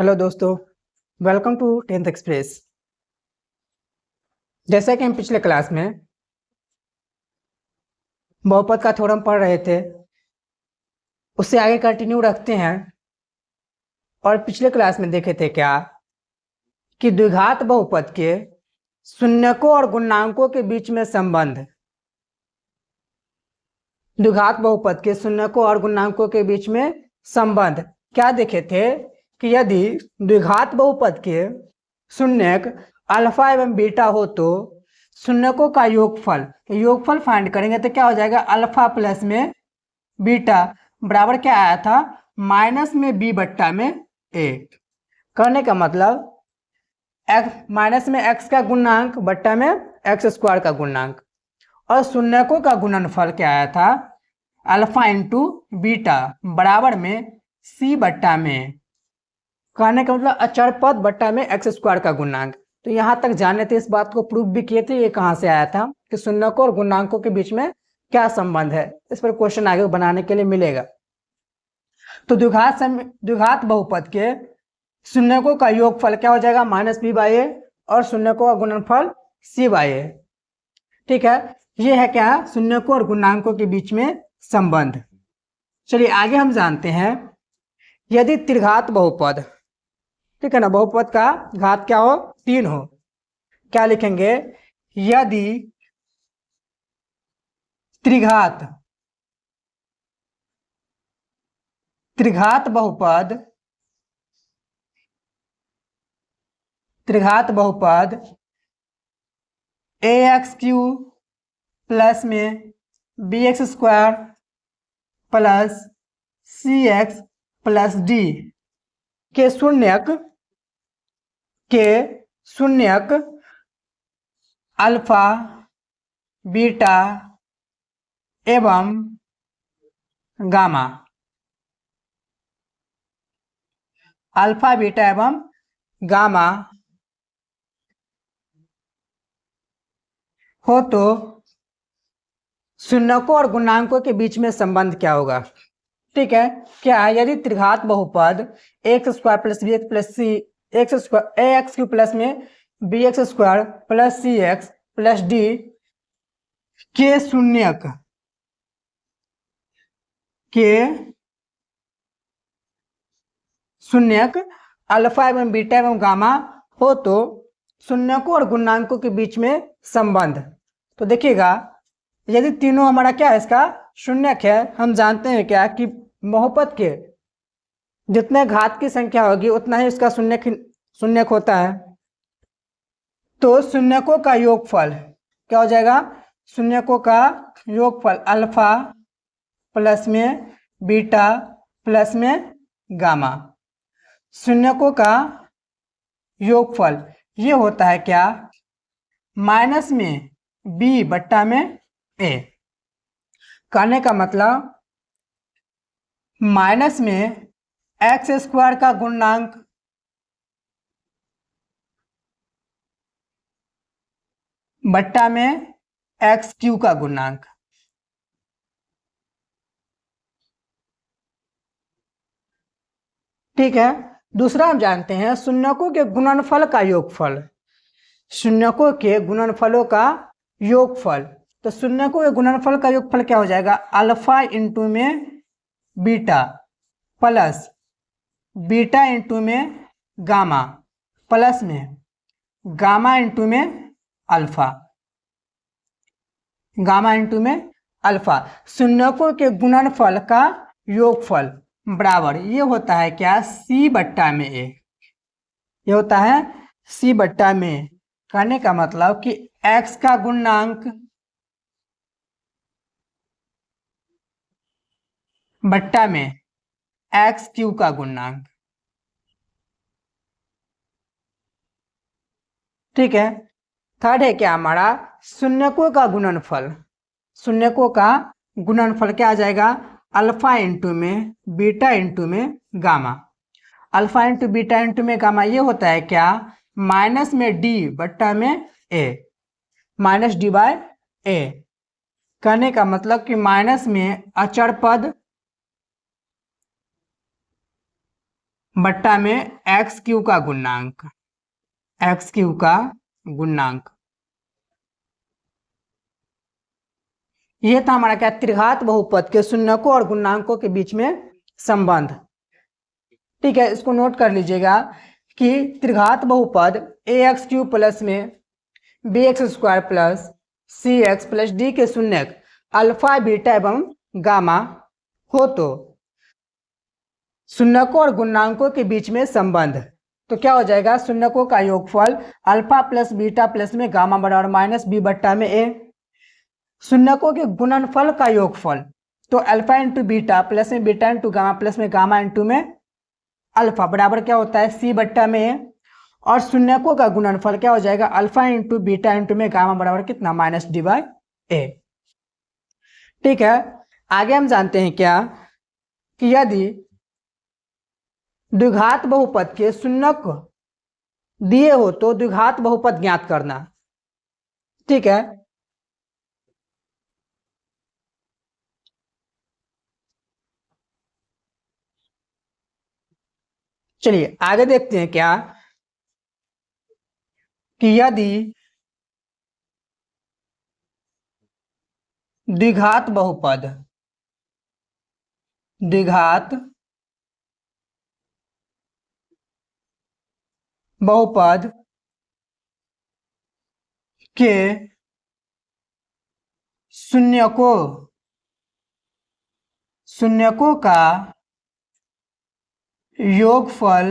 Hello दोस्तों, welcome to tenth express. जैसा कि हम पिछले क्लास में बहुपद का थ्योरम पढ़ रहे थे, उससे आगे कंटिन्यू रखते हैं। और पिछले क्लास में देखे थे क्या कि द्विघात बहुपद के शून्यकों और गुणांकों के बीच में संबंध। द्विघात बहुपद के शून्यकों और गुणांकों के बीच में संबंध क्या देखे थे कि यदि द्विघात बहुपद के शून्यक अल्फा एवं बीटा हो तो शून्यकों का योगफल फाइंड करेंगे तो क्या हो जाएगा, अल्फा प्लस में बीटा बराबर क्या आया था, माइनस में बी बट्टा में ए। करने का मतलब एक्स माइनस में एक्स का गुणांक बट्टा में एक्स स्क्वायर का गुणांक, और शून्यकों का गुणनफल क्या आया था, अल्फा इंटू बीटा बराबर में सी बट्टा में। कहने का मतलब अचर पद बट्टा में एक्स स्क्वायर का गुणांक। तो यहाँ तक जाने थे, इस बात को प्रूव भी किए थे। ये कहाँ से आया था कि शून्यकों और गुणांकों के बीच में क्या संबंध है। इस पर क्वेश्चन आगे बनाने के लिए मिलेगा। तो द्विघात बहुपद के शून्यकों का योगफल क्या हो जाएगा, माइनस बी बाई ए, और शून्यकों का गुणनफल सी बाई ए। ठीक है, ये है क्या, शून्यकों और गुणांकों के बीच में संबंध। चलिए आगे हम जानते हैं, यदि त्रिघात बहुपद, ठीक है ना, बहुपद का घात क्या हो, 3 हो, क्या लिखेंगे, यदि त्रिघात बहुपद ए एक्स क्यू प्लस में b x square plus c x plus d के शून्यक अल्फा बीटा एवं गामा, अल्फा बीटा एवं गामा हो तो शून्यकों और गुणांकों के बीच में संबंध क्या होगा। ठीक है, क्या है, यदि त्रिघात बहुपद x square plus b x plus c x square a x q plus में b x square plus c x plus d के शून्यक अल्फा एवं बीटा एवं गामा हो तो शून्यकों और गुणांकों के बीच में संबंध। तो देखिएगा, यदि तीनों हमारा क्या है, इसका शून्यक है, हम जानते हैं क्या कि बहुपद के जितने घात की संख्या होगी उतना ही उसका शून्यक होता है। तो शून्यकों का योगफल क्या हो जाएगा, शून्यकों का योगफल अल्फा प्लस में बीटा प्लस में गामा। शून्यकों का योगफल ये होता है क्या, माइनस में बी बट्टा में ए। कहने का मतलब माइनस में एक्स स्क्वायर का गुणांक बट्टा में एक्स क्यू का गुणांक। ठीक है, दूसरा हम जानते हैं शून्यकों के गुणनफल का योगफल, शून्यकों के गुणनफलों का योगफल। तो शून्यकों के गुणनफल का योगफल क्या हो जाएगा, अल्फा इंटू में बीटा प्लस बीटा इंटू में गामा प्लस में गामा इंटू में अल्फा, गामा इंटू में अल्फा। शून्यकों के गुणनफल का योगफल बराबर ये होता है क्या, सी बट्टा में ए। ये होता है सी बट्टा में। कहने का मतलब कि x का गुणांक बट्टा में एक्स क्यू का गुणांक। ठीक है, थर्ड है क्या हमारा, शून्यकों का गुणनफल। शून्यकों का गुणनफल क्या आ जाएगा, अल्फा इंटू में बीटा इंटू में gamma. Alpha into beta into में गामा ये होता है क्या, माइनस में डी बट्टा में ए, माइनस डी बाय ए। कहने का मतलब कि माइनस में अचर पद बट्टा में एक्स क्यू का गुणांक, एक्स क्यू का गुणांक। यह था हमारा क्या, त्रिघात बहुपद के शून्यकों और गुणांकों के बीच में संबंध। ठीक है, इसको नोट कर लीजिएगा कि त्रिघात बहुपद ए एक्स क्यू प्लस में b x square plus c x plus d के शून्यक अल्फा बीटा एवं गामा हो तो शून्यकों और गुणांकों के बीच में संबंध, तो क्या हो जाएगा, शून्यकों का योगफल अल्फा प्लस बीटा प्लस में गामा बराबर माइनस बी बट्टा में ए। शून्यकों के गुणनफल का योगफल, तो अल्फा इंटू बीटा प्लस में बीटा इंटू गामा प्लस में गामा इंटू में अल्फा बराबर क्या होता है, सी बट्टा में ए। और शून्यकों का गुणनफल क्या हो जाएगा, अल्फा इंटू बीटा इंटू में गामा बराबर कितना, माइनस डी बाई ए। ठीक है, आगे हम जानते हैं क्या कि यदि द्विघात बहुपद के शून्यक दिए हो तो द्विघात बहुपद ज्ञात करना। ठीक है, चलिए आगे देखते हैं क्या कि यदि द्विघात बहुपद, द्विघात बहुपद के शून्यकों, शून्यकों का योगफल,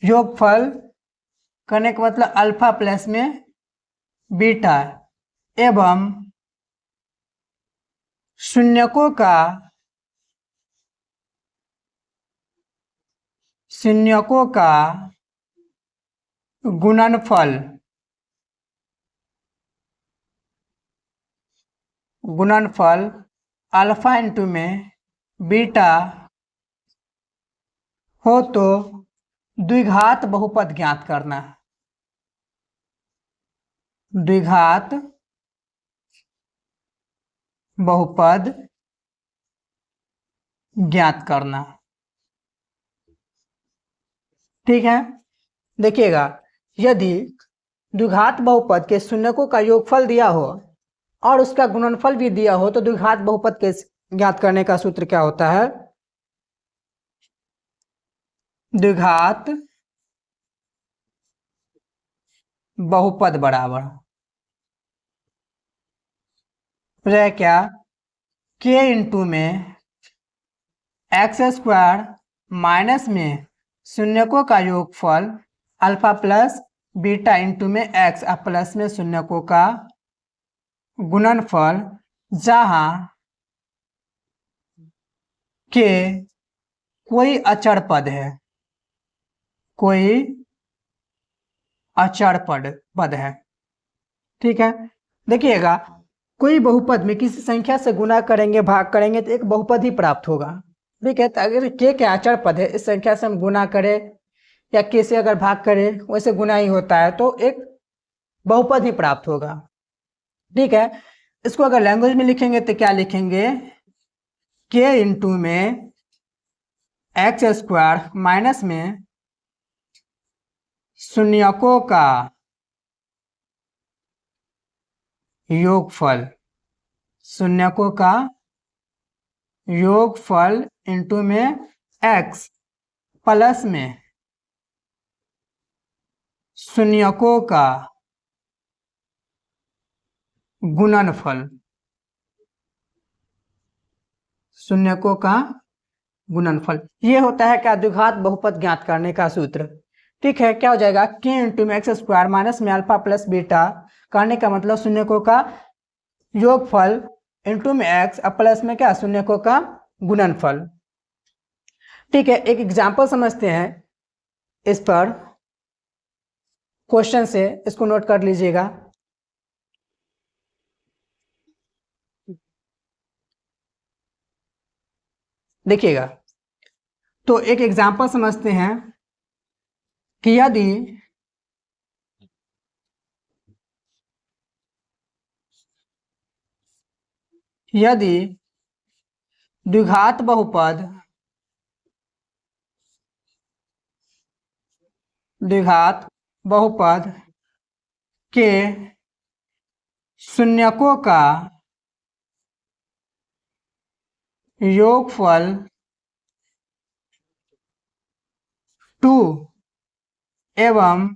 योगफल करने का मतलब अल्फा प्लस में बीटा एवं शून्यकों का, शून्यकों का गुणनफल, गुणनफल अल्फा इंटू में बीटा हो तो द्विघात बहुपद ज्ञात करना। द्विघात बहुपद ज्ञात करना। ठीक है, देखिएगा यदि द्विघात बहुपद के शून्यकों का योगफल दिया हो और उसका गुणनफल भी दिया हो तो द्विघात बहुपद के ज्ञात करने का सूत्र क्या होता है, द्विघात बहुपद बराबर क्या, k इंटू में एक्स स्क्वायर माइनस में शून्यकों का योगफल अल्फा प्लस बीटा इंटू में एक्स प्लस में शून्यकों का गुणनफल, जहां k कोई अचर पद है, कोई अचर पद है। ठीक है, देखिएगा कोई बहुपद में किसी संख्या से गुना करेंगे, भाग करेंगे तो एक बहुपद ही प्राप्त होगा। ठीक है, तो अगर k के अचर पद है, इस संख्या से हम गुना करें या k से अगर भाग करें वैसे गुना ही होता है तो एक बहुपद ही प्राप्त होगा। ठीक है, इसको अगर लैंग्वेज में लिखेंगे तो क्या लिखेंगे, k इंटू में एक्स स्क्वायर माइनस में शून्यकों का योगफल, शून्यकों का योगफल इंटू में x प्लस में शून्यकों का गुणनफल, शून्यकों का गुणनफल। ये होता है क्या, द्विघात बहुपद ज्ञात करने का सूत्र। ठीक है, क्या हो जाएगा, k इंटू में एक्स स्क्वायर माइनस में अल्फा प्लस बीटा करने का मतलब शून्यकों का योगफल इंटू में x प्लस में क्या, शून्यकों का गुणनफल। ठीक है, एक एग्जाम्पल समझते हैं इस पर क्वेश्चन से, इसको नोट कर लीजिएगा। देखिएगा, तो एक एग्जाम्पल समझते हैं कि यदि द्विघात बहुपद द्विघात बहुपद के शून्यकों का योगफल 2 एवं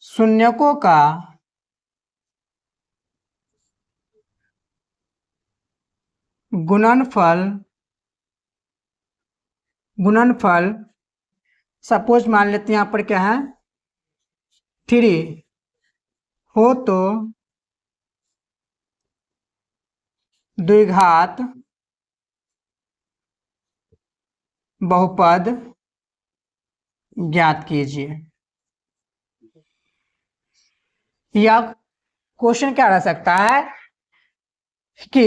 शून्यकों का गुणनफल सपोज मान लेते हैं यहाँ पर क्या है 3 हो तो द्विघात बहुपद ज्ञात कीजिए। या क्वेश्चन क्या रह सकता है कि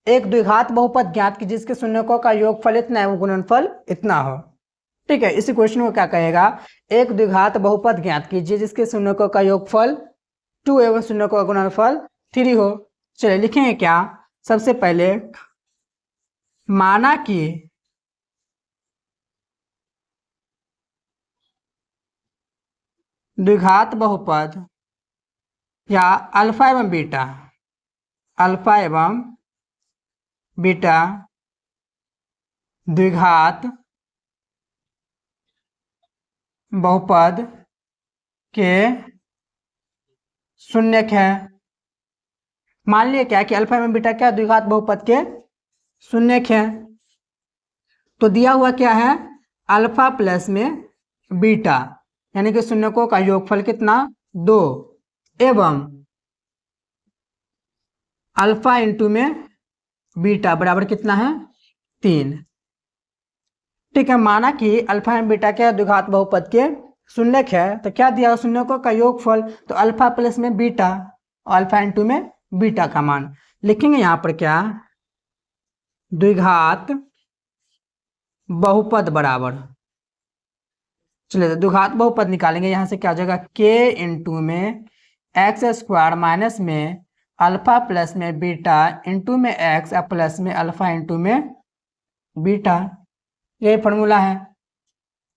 एक द्विघात बहुपद ज्ञात की जिसके शून्यकों का योगफल इतना है वो गुणनफल इतना हो। ठीक है, इसी क्वेश्चन को क्या कहेगा, एक द्विघात बहुपद ज्ञात कीजिए जिसके शून्यकों का योगफल 2 एवं शून्यकों का गुणनफल 3 हो। चलिए लिखेंगे क्या, सबसे पहले माना कि द्विघात बहुपद या अल्फा एवं बीटा द्विघात बहुपद के शून्यक है। मान लिया क्या कि अल्फा एवं बीटा क्या द्विघात बहुपद के शून्यक है। तो दिया हुआ क्या है, अल्फा प्लस में बीटा यानी कि शून्यकों का योगफल कितना 2 एवं अल्फा इंटू में बीटा बराबर कितना है 3। ठीक है, माना कि अल्फा एवं बीटा क्या द्विघात बहुपद के शून्यक है। तो क्या दिया शून्यकों का योगफल, तो अल्फा प्लस में बीटा और अल्फा इंटू में बीटा का मान लिखेंगे यहाँ पर क्या द्विघात बहुपद बराबर। चलिए द्विघात बहुपद निकालेंगे, यहाँ से क्या हो जाएगा k इंटू में एक्स स्क्वायर माइनस में अल्फा प्लस में बीटा इंटू में एक्स प्लस में अल्फा इंटू में बीटा, यही फॉर्मूला है।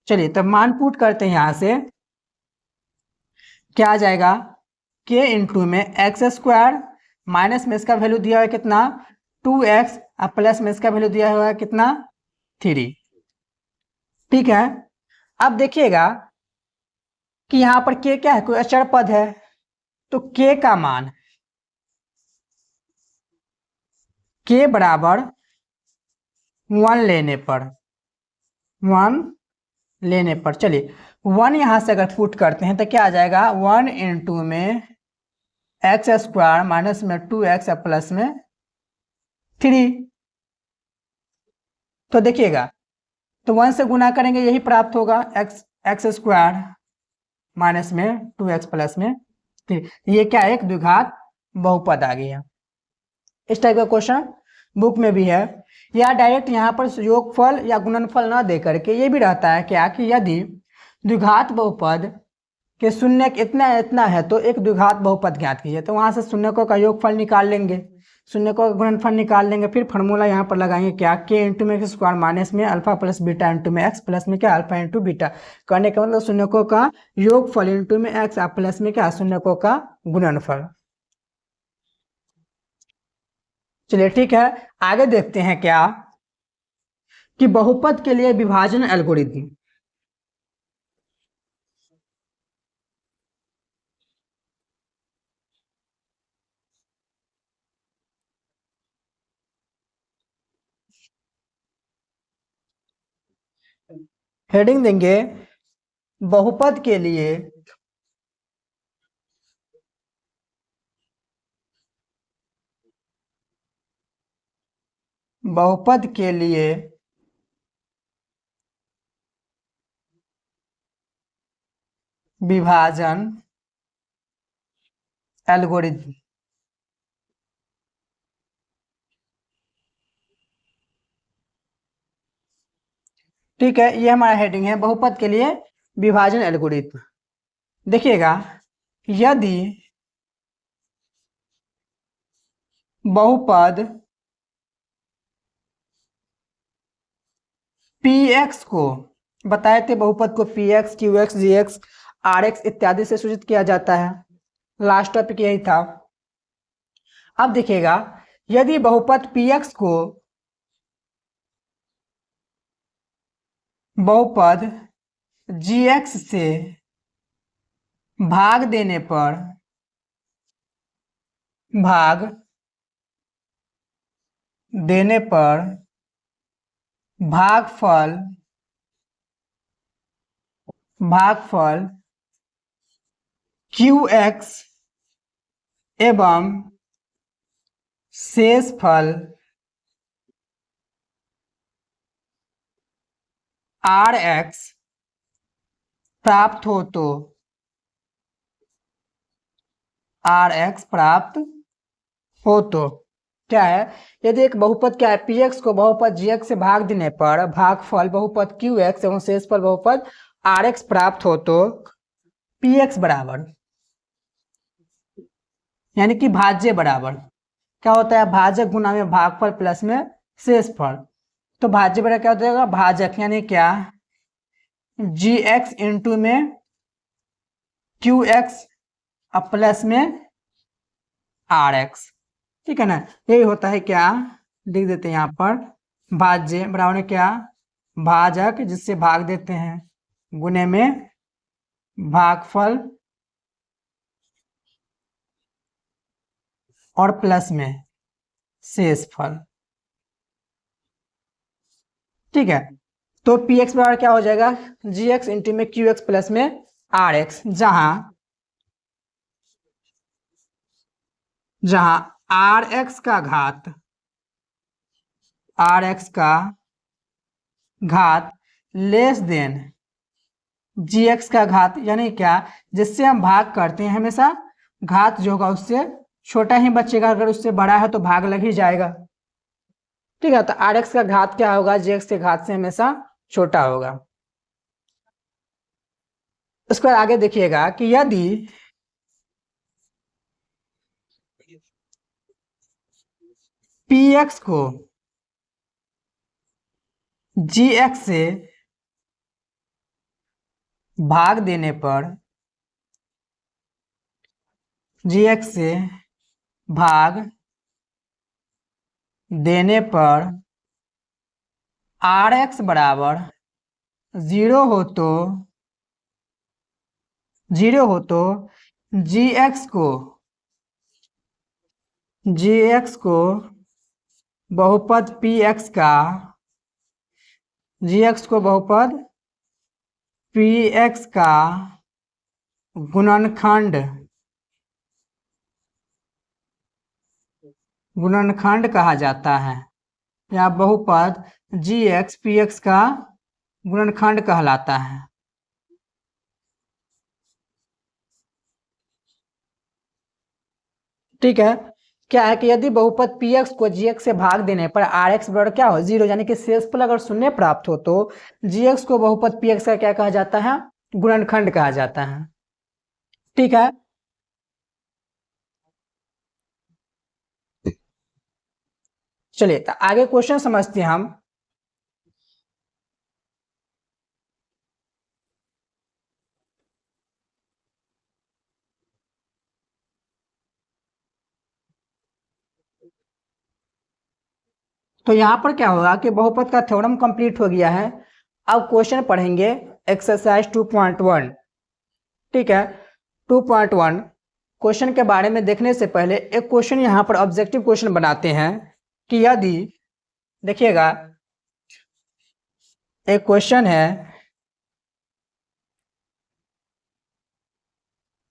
चलिए तब मान पुट करते हैं, यहाँ से क्या आ जाएगा k इंटू में एक्स स्क्वायर माइनस में इसका वैल्यू दिया हुआ है कितना 2x प्लस में इसका वैल्यू दिया हुआ है कितना 3। ठीक है, अब देखिएगा कि यहाँ पर k क्या है, कोई अचर पद है, तो k का मान k बराबर 1 लेने पर चलिए 1 यहाँ से अगर पुट करते हैं तो क्या आ जाएगा 1 इंटू में एक्स स्क्वायर माइनस में 2x प्लस में 3। तो देखिएगा तो 1 से गुना करेंगे यही प्राप्त होगा एक्स स्क्वायर माइनस में 2x प्लस में 3। ये क्या एक द्विघात बहुपद आ गया। इस टाइप का क्वेश्चन बुक में भी है। या डायरेक्ट यहाँ पर योगफल या गुणनफल ना दे करके ये भी रहता है क्या कि यदि द्विघात बहुपद के शून्यक इतना है तो एक द्विघात बहुपद ज्ञात कीजिए, तो वहां से शून्यकों का योगफल निकाल लेंगे, शून्यकों का गुणनफल निकाल लेंगे, फिर फॉर्मूला यहाँ पर लगाएंगे क्या k इंटू में एक्स स्क्वायर माइनस में अल्फा प्लस बीटा इंटू में एक्स प्लस में क्या अल्फा इंटू बीटा, करने का मतलब शून्यकों का योगफल इंटू में एक्स प्लस में क्या शून्यकों का गुणनफल। चलिए ठीक है, आगे देखते हैं क्या कि बहुपद के लिए विभाजन एल्गोरिथम। हेडिंग देंगे बहुपद के लिए विभाजन एल्गोरिथम। ठीक है, ये हमारा हेडिंग है बहुपद के लिए विभाजन एल्गोरिथम। देखिएगा यदि बहुपद पी एक्स को बताए थे, बहुपद को P X, Q X, G X, R X इत्यादि से सूचित किया जाता है। लास्ट टॉपिक यही था। अब देखिएगा, यदि बहुपद पी एक्स को बहुपद जी एक्स से भाग देने पर भागफल क्यू एक्स एवं शेषफल आर एक्स प्राप्त हो तो क्या है, यदि एक बहुपद क्या है पी एक्स को बहुपद जी एक्स से भाग देने पर भागफल बहुपद क्यू एक्स एवं शेषफल बहुपद आर एक्स प्राप्त हो तो पी एक्स बराबर, यानी कि भाज्य बराबर क्या होता है, भाजक गुना में भागफल प्लस में शेषफल। तो भाज्य बराबर क्या होता है, भाजक यानी क्या, जी एक्स इंटू में क्यू एक्स और प्लस में आर एक्स। ठीक है ना, यही होता है क्या, लिख देते हैं यहाँ पर भाज्य बराबर में क्या, भाजक जिससे भाग देते हैं गुने में भागफल और प्लस में शेषफल। ठीक है, तो पी एक्स बराबर क्या हो जाएगा, जी एक्स इंटू में क्यू एक्स प्लस में आर एक्स, जहां आर एक्स का घात लेस देन जी एक्स का घात, यानी क्या, जिससे हम भाग करते हैं हमेशा घात जो होगा उससे छोटा ही बचेगा, अगर उससे बड़ा है तो भाग लग ही जाएगा। ठीक है, तो आर एक्स का घात क्या होगा, जी एक्स के घात से हमेशा छोटा होगा। उसके बाद आगे देखिएगा कि यदि पी एक्स को जी एक्स से भाग देने पर जी एक्स से भाग देने पर आर एक्स बराबर 0 हो तो जी एक्स को बहुपद पी एक्स का गुणनखंड कहा जाता है, या बहुपद जी एक्स पी एक्स का गुणनखंड कहलाता है। ठीक है, क्या है कि यदि बहुपद पी एक्स को जी एक्स से भाग देने पर आर एक्स बराबर क्या हो, 0, यानी कि शेषफल अगर शून्य प्राप्त हो तो जी एक्स को बहुपद पी एक्स का क्या कहा जाता है, गुणनखंड कहा जाता है। ठीक है, चलिए तो आगे क्वेश्चन समझते हैं हम। तो यहाँ पर क्या होगा कि बहुपद का थ्योरम कंप्लीट हो गया है। अब क्वेश्चन पढ़ेंगे एक्सरसाइज 2.1। ठीक है, 2.1 क्वेश्चन के बारे में देखने से पहले एक क्वेश्चन यहाँ पर ऑब्जेक्टिव क्वेश्चन बनाते हैं कि यदि, देखिएगा एक क्वेश्चन है,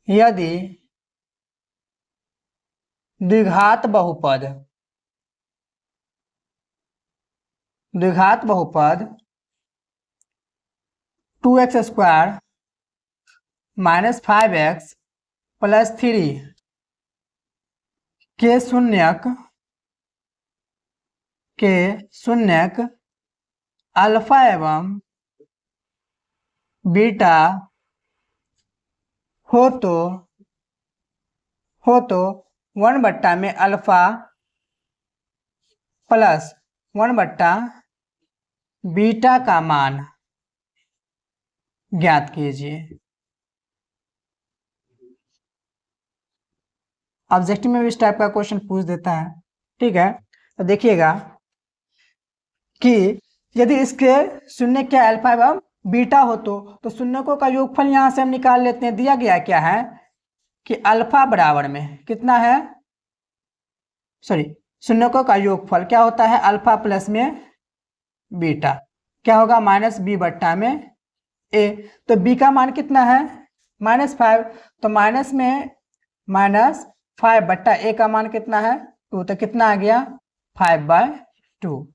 यदि द्विघात बहुपद 2x² - 5x + 3 के शून्यक अल्फा एवं बीटा हो तो 1/, में अल्फा प्लस 1/, बीटा का मान ज्ञात कीजिए। ऑब्जेक्टिव में भी इस टाइप का क्वेश्चन पूछ देता है। ठीक है, तो देखिएगा कि यदि इसके शून्य क्या अल्फा एवं बीटा हो तो शून्यकों का योगफल यहां से हम निकाल लेते हैं। दिया गया क्या है कि अल्फा बराबर में कितना है, सॉरी, शून्यकों का योगफल क्या होता है, अल्फा प्लस में बीटा क्या होगा, माइनस बी बट्टा में ए। तो बी का मान कितना है, -5, तो माइनस में -5 बट्टा ए का मान कितना है 2, तो कितना आ गया 5/2।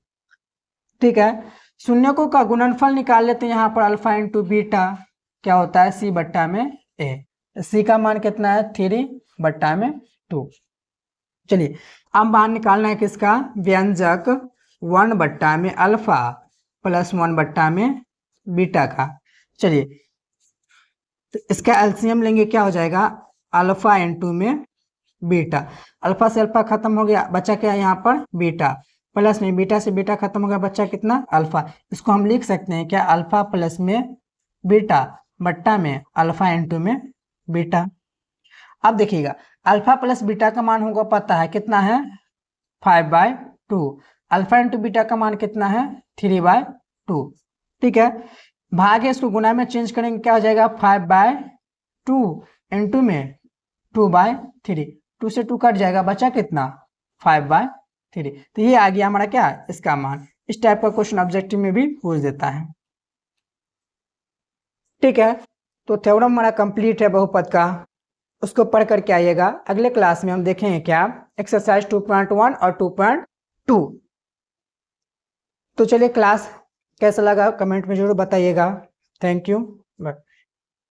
ठीक है, शून्यकों का गुणनफल निकाल लेते हैं यहाँ पर, अल्फा इंटू बीटा क्या होता है सी बट्टा में ए। सी का मान कितना है 3/2। चलिए अब मान निकालना है किसका, व्यंजक 1 बट्टा में अल्फा प्लस 1 बट्टा में बीटा का। चलिए तो इसका एलसीएम लेंगे, क्या हो जाएगा अल्फा इंटू में बीटा, अल्फा से अल्फा खत्म हो गया, बचा क्या यहाँ पर बीटा, प्लस में बीटा से बीटा खत्म हो गया, बच्चा कितना अल्फा। इसको हम लिख सकते हैं क्या, अल्फा प्लस में बीटा बट्टा में अल्फा इंटू में बीटा। अब देखिएगा अल्फा प्लस बीटा का मान होगा पता है कितना है 5/2, अल्फा इंटू बीटा का मान कितना है 3/2। ठीक है, भागे इसको गुना में चेंज करेंगे, क्या हो जाएगा 5/2 इंटू में 2/3, 2 से 2 कट जाएगा, बचा कितना 5/3। तो ये आ गया हमारा क्या, इसका मान। इस टाइप का क्वेश्चन ऑब्जेक्टिव में भी पूछ देता है। ठीक है, तो थ्योरम हमारा कंप्लीट है बहुपद का, उसको पढ़ करके आइएगा। अगले क्लास में हम देखेंगे क्या, एक्सरसाइज 2.1 और 2.2। तो चलिए क्लास कैसा लगा कमेंट में जरूर बताइएगा। Thank you, bye.